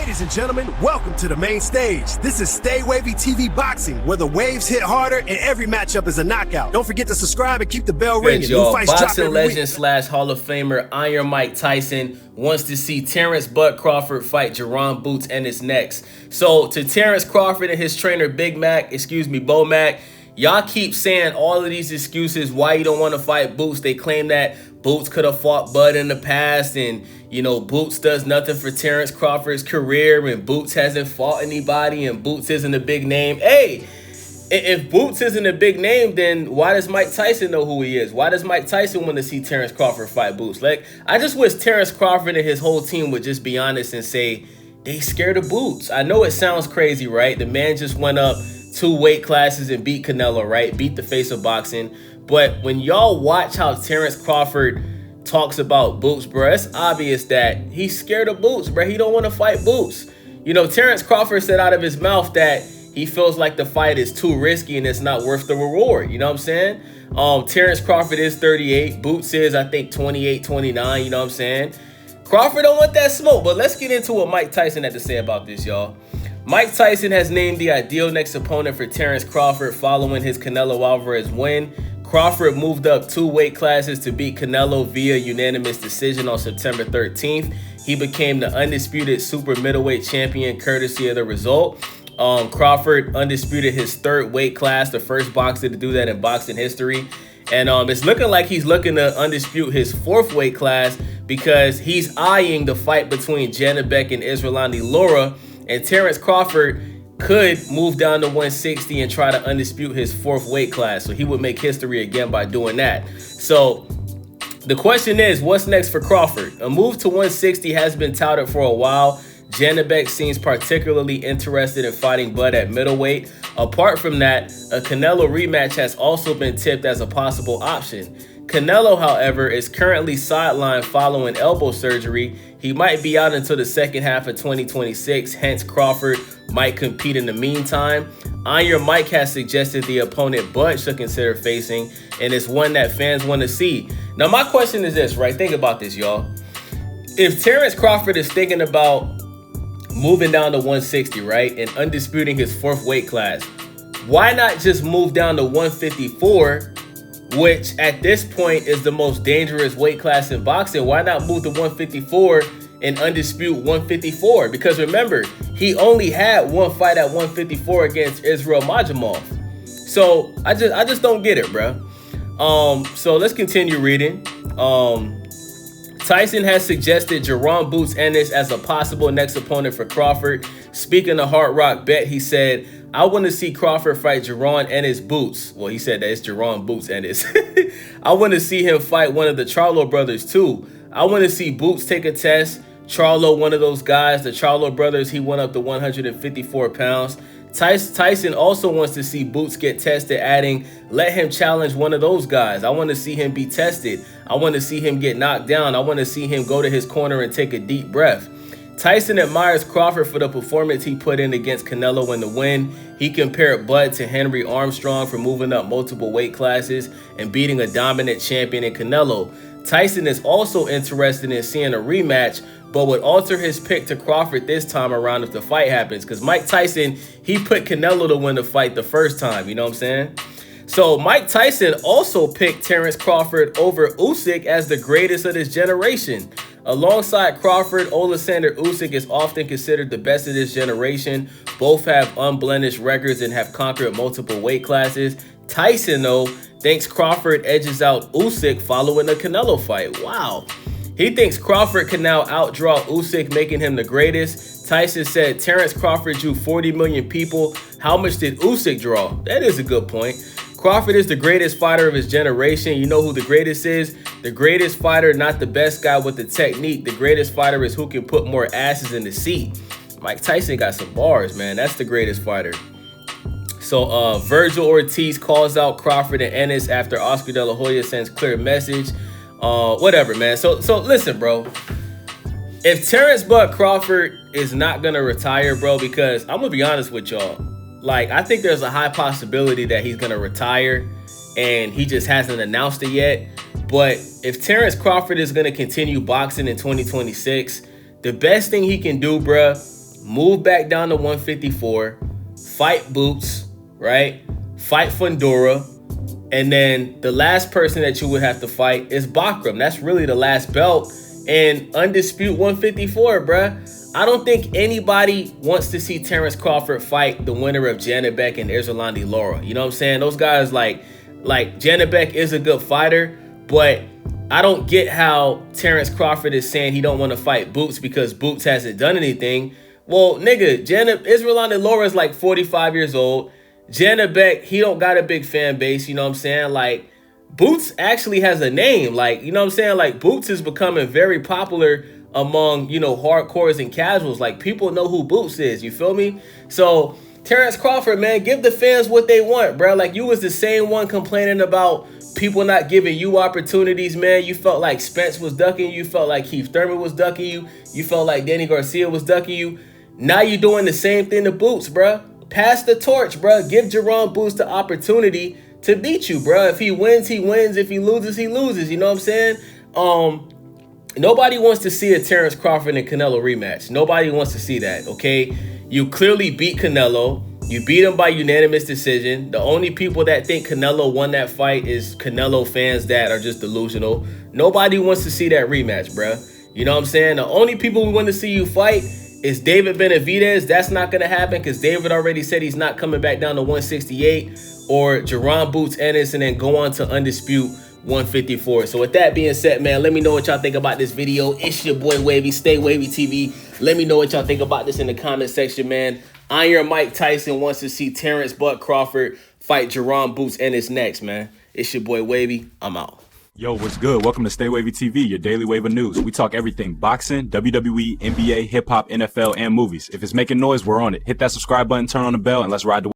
Ladies and gentlemen, welcome to the main stage. This is Stay Wavy TV Boxing, where the waves hit harder and every matchup is a knockout. Don't forget to subscribe and keep the bell ringing. Y'all. Boxing legend slash Hall of Famer Iron Mike Tyson wants to see Terence "Bud" Crawford fight Jaron "Boots" Ennis next. So to Terence Crawford and his trainer Bo Mac, y'all keep saying all of these excuses why you don't want to fight Boots. They claim that Boots could have fought Bud in the past, and Boots does nothing for Terence Crawford's career, and Boots hasn't fought anybody, and Boots isn't a big name. Hey, if Boots isn't a big name, then why does Mike Tyson know who he is? Why does Mike Tyson want to see Terence Crawford fight Boots? Like, I just wish Terence Crawford and his whole team would just be honest and say they scared of Boots. I know it sounds crazy, right? The man just went up 2 weight classes and beat Canelo, right? Beat the face of boxing. But when y'all watch how Terence Crawford talks about Boots, bro, it's obvious that he's scared of Boots, bro. He don't want to fight Boots. Terence Crawford said out of his mouth that he feels like the fight is too risky and it's not worth the reward. You know what I'm saying? Terence Crawford is 38. Boots is, I think, 28, 29. You know what I'm saying? Crawford don't want that smoke. But let's get into what Mike Tyson had to say about this, y'all. Mike Tyson has named the ideal next opponent for Terence Crawford following his Canelo Alvarez win. Crawford moved up 2 weight classes to beat Canelo via unanimous decision on September 13th. He became the undisputed super middleweight champion courtesy of the result. Crawford undisputed his 3rd weight class, the first boxer to do that in boxing history. And it's looking like he's looking to undispute his 4th weight class because he's eyeing the fight between Janabek and Israelani Laura. And Terence Crawford could move down to 160 and try to undispute his 4th weight class. So he would make history again by doing that. So the question is, what's next for Crawford? A move to 160 has been touted for a while. Janabek seems particularly interested in fighting Bud at middleweight. Apart from that, a Canelo rematch has also been tipped as a possible option. Canelo, however, is currently sidelined following elbow surgery. He might be out until the second half of 2026, hence Crawford might compete in the meantime. Iron Mike has suggested the opponent Bud should consider facing, and it's one that fans want to see. Now, my question is this, right? Think about this, y'all. If Terence Crawford is thinking about moving down to 160, right, and undisputing his 4th weight class, why not just move down to 154, which at this point is the most dangerous weight class in boxing? Why not move to 154 and undispute 154? Because remember, he only had 1 fight at 154 against Israel Majamov. So I just don't get it, bro. So let's continue reading. Tyson has suggested Jaron "Boots" Ennis as a possible next opponent for Crawford. Speaking of Hard Rock Bet, he said, "I want to see Crawford fight Jaron Ennis Boots." Well, he said that it's Jaron "Boots" Ennis. "I want to see him fight one of the Charlo brothers too. I want to see Boots take a test. Charlo, one of those guys. The Charlo brothers, he went up to 154 pounds. Tyson also wants to see Boots get tested, adding, let him challenge one of those guys. I want to see him be tested. I want to see him get knocked down. I want to see him go to his corner and take a deep breath." Tyson admires Crawford for the performance he put in against Canelo in the win. He compared Bud to Henry Armstrong for moving up multiple weight classes and beating a dominant champion in Canelo. Tyson is also interested in seeing a rematch, but would alter his pick to Crawford this time around if the fight happens. Because Mike Tyson, he put Canelo to win the fight the first time, you know what I'm saying? So Mike Tyson also picked Terence Crawford over Usyk as the greatest of this generation. Alongside Crawford, Oleksandr Usyk is often considered the best of this generation. Both have unblemished records and have conquered multiple weight classes. Tyson, though, thinks Crawford edges out Usyk following the Canelo fight. Wow. He thinks Crawford can now outdraw Usyk, making him the greatest. Tyson said Terence Crawford drew 40 million people. How much did Usyk draw? That is a good point. Crawford is the greatest fighter of his generation. You know who the greatest is? The greatest fighter, not the best guy with the technique. The greatest fighter is who can put more asses in the seat. Mike Tyson got some bars, man. That's the greatest fighter. So Virgil Ortiz calls out Crawford and Ennis after Oscar De La Hoya sends clear message. Whatever, man. So listen, bro. If Terence "Bud" Crawford is not going to retire, bro, because I'm going to be honest with y'all. Like, I think there's a high possibility that he's going to retire and he just hasn't announced it yet. But if Terence Crawford is going to continue boxing in 2026, the best thing he can do, bruh, move back down to 154, fight Boots, right? Fight Fundora, and then the last person that you would have to fight is Bakram. That's really the last belt and undisputed 154, bruh. I don't think anybody wants to see Terence Crawford fight the winner of Janibek and Erzurumandi Lara. You know what I'm saying? Those guys, like Janibek is a good fighter, but I don't get how Terence Crawford is saying he don't want to fight Boots because Boots hasn't done anything. Well, nigga, Erzurumandi Lara is like 45 years old. Janibek, he don't got a big fan base, you know what I'm saying? Like, Boots actually has a name. Like, you know what I'm saying? Like, Boots is becoming very popular among, you know, hardcores and casuals. Like, people know who Boots is, you feel me? So, Terence Crawford, man, give the fans what they want, bro. Like, you was the same one complaining about people not giving you opportunities, man. You felt like Spence was ducking you. You felt like Keith Thurman was ducking you. You felt like Danny Garcia was ducking you. Now you're doing the same thing to Boots, bro. Pass the torch, bro. Give Jaron Boots the opportunity to beat you, bro. If he wins, he wins. If he loses, he loses. You know what I'm saying? Nobody wants to see a Terence Crawford and Canelo rematch. Nobody wants to see that, okay? You clearly beat Canelo. You beat him by unanimous decision. The only people that think Canelo won that fight is Canelo fans that are just delusional. Nobody wants to see that rematch, bro. You know what I'm saying? The only people we want to see you fight is David Benavidez. That's not going to happen because David already said he's not coming back down to 168, or Jaron Boots Ennis, and then go on to undisputed 154. So with that being said, man, let me know what y'all think about this video. It's your boy Wavy, Stay Wavy TV. Let me know what y'all think about this in the comment section, man. Iron Mike Tyson wants to see Terence Buck Crawford fight Jaron Boots Ennis next, man. It's your boy Wavy. I'm out. Yo, what's good? Welcome to Stay Wavy TV, your daily wave of news. We talk everything boxing, WWE, NBA, hip-hop, NFL, and movies. If it's making noise, we're on it. Hit that subscribe button, turn on the bell, and let's ride the